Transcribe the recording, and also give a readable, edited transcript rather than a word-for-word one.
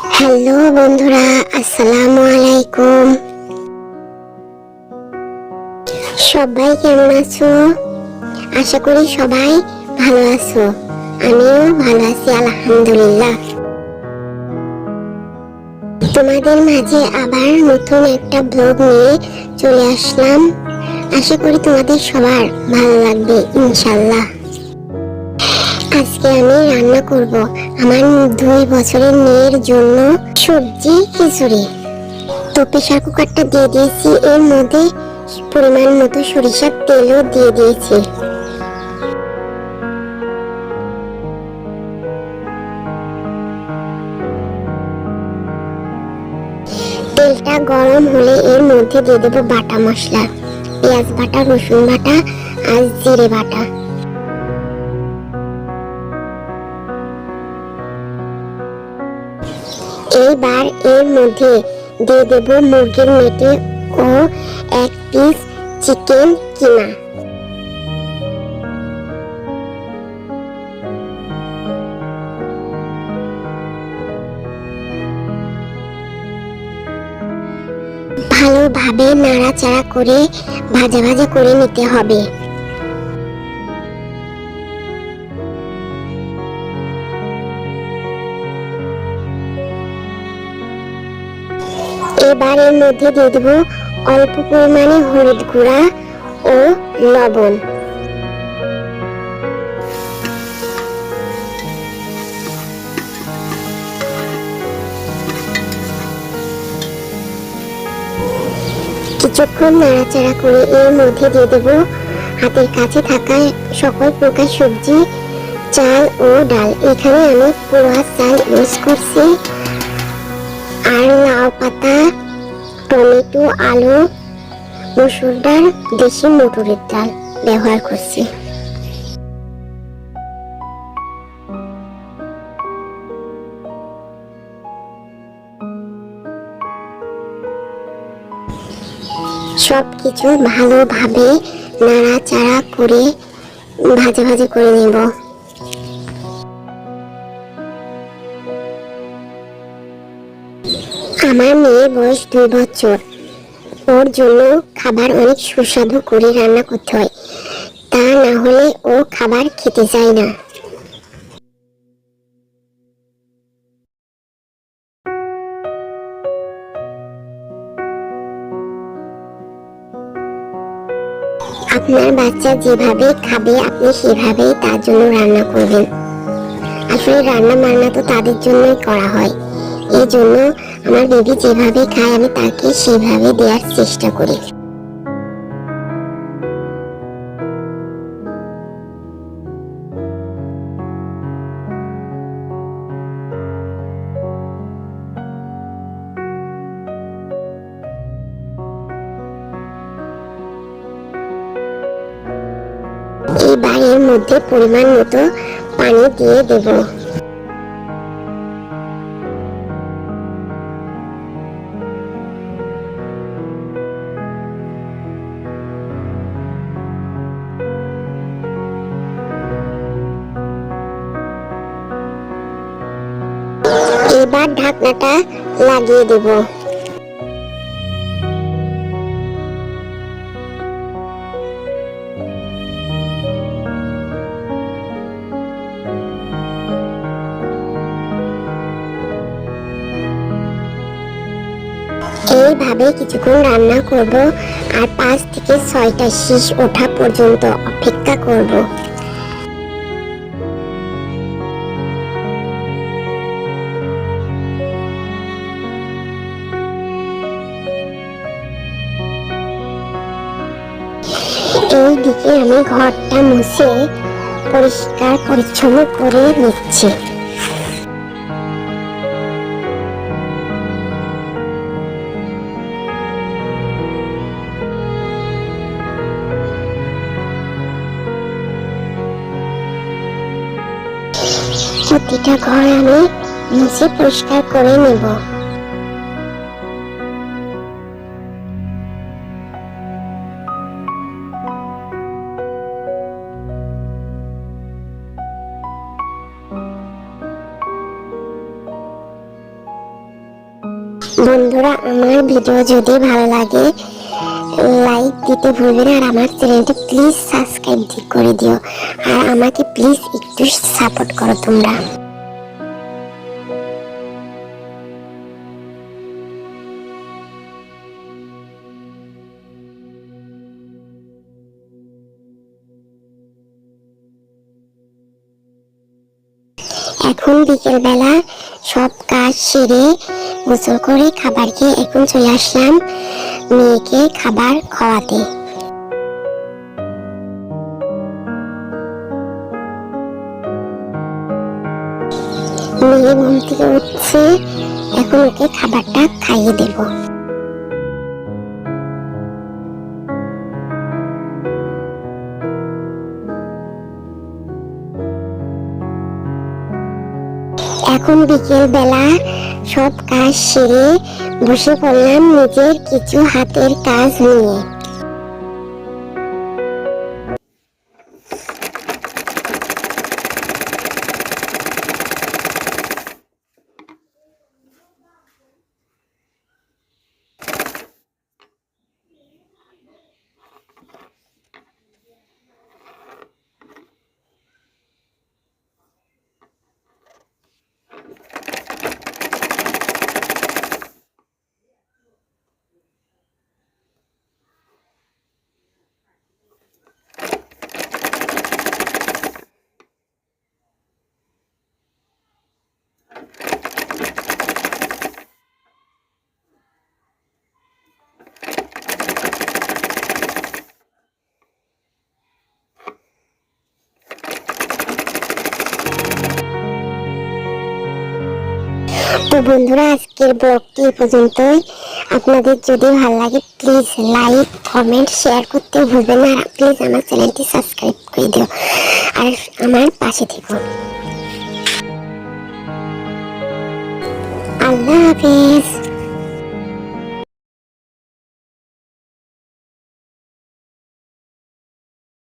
Hello বন্ধুরা, আসসালামু আলাইকুম। সবাই কেমন আছো? আশা করি সবাই ভালো আছো। আমিও ভালো আছি, আলহামদুলিল্লাহ। তোমাদের মাঝে আবার নতুন একটা ব্লগ নিয়ে চলে আসলাম। আশা করি তোমাদের সবার ভালো লাগবে ইনশাল্লাহ। আজকে আমি রান্না করব আমার 2 বছরের মেয়ের জন্য সবজি খিচুড়ি। তো প্রেসার কুকারটা দিয়ে দিয়েছি, এর মধ্যে পরিমাণ মতো সরিষার তেলও দিয়ে দিয়েছি। তেলটা গরম হলে এর মধ্যে দিয়ে দেবো বাটা মশলা, পেঁয়াজ বাটা, রসুন বাটা আর জিরে বাটা। এইবার এর মধ্যে দিয়ে দেবো মুরগির মেটে ও 1 পিস চিকেন কিমা। ভালোভাবে নাড়াচাড়া করে ভাজা ভাজা করে নিতে হবে। এবার এর মধ্যে দিয়ে দেবো অল্প পরিমাণে হলুদ গুঁড়া ও লবণ। কিছুক্ষণ নাড়াচাড়া করে এর মধ্যে দিয়ে দেবো হাতের কাছে থাকা সকল প্রকার সবজি, চাল ও ডাল। এখানে আমি পোয়া চাল ইউজ করছি, আর লাউ পাতা, টমেটো, আলু, মসুর ডাল, দেশি মটরের ডাল ব্যবহার করছি। সবকিছু ভালোভাবে নাড়াচাড়া করে ভাজা ভাজা করে নেব। আমার মেয়ের বয়স 2 বছর। ওর জন্য খাবার অনেক সুস্বাদু করে রান্না করতে হয়, তা না হলে ও খাবার খেতে চায় না। আপনার বাচ্চা যেভাবে খাবে আপনি সেভাবেই তার জন্য রান্না করবেন। আসলে রান্না বান্না তো তাদের জন্যই করা হয়, এই জন্য আমার বেবি যেভাবে খায় আমি তাকে সেভাবে দেওয়ার চেষ্টা করি। এবার এর মধ্যে পরিমাণ মতো পানি দিয়ে দেব। এবার ঢাকনাটা লাগিয়ে দেব। এইভাবে কিছুক্ষণ রান্না করব, আর 5 থেকে 6টা শীষ ওঠা পর্যন্ত অপেক্ষা করব। এইদিকে আমি ঘরটা মুছে পরিষ্কার পরিচ্ছন্ন করে নিচ্ছি। প্রতিটা ঘর আমি মুছে পরিষ্কার করে নেব। বন্ধুরা, আমার ভিডিও যদি ভালো লাগে লাইক দিতে ভুলবে না, আর আমার চ্যানেলটি প্লিজ সাবস্ক্রাইব করে দিও, আর আমাকে প্লিজ একটু সাপোর্ট করো তোমরা। এখন বিকেল বেলা সব কাজ সেরে গোসল করে খাবার খেয়ে এখন চলে আসলাম মেয়েকে খাবার খাওয়াতে। মেয়ে ঘুম থেকে উঠছে, এখন ওকে খাবারটা খাইয়ে দেব। এখন বিকেল বেলা সব কাজ সেরে বসে পড়লাম নিজের কিছু হাতের কাজ নিয়ে। তো বন্ধুরা, আজকের ব্লগটি এ পর্যন্তই। আপনাদের যদি ভালো লাগে প্লিজ লাইক কমেন্ট শেয়ার করতে ভুলবেন না, আর প্লিজ আমার চ্যানেলটি সাবস্ক্রাইব করে দিও আর আমার পাশে থেকো। আল্লাহ হাফেজ।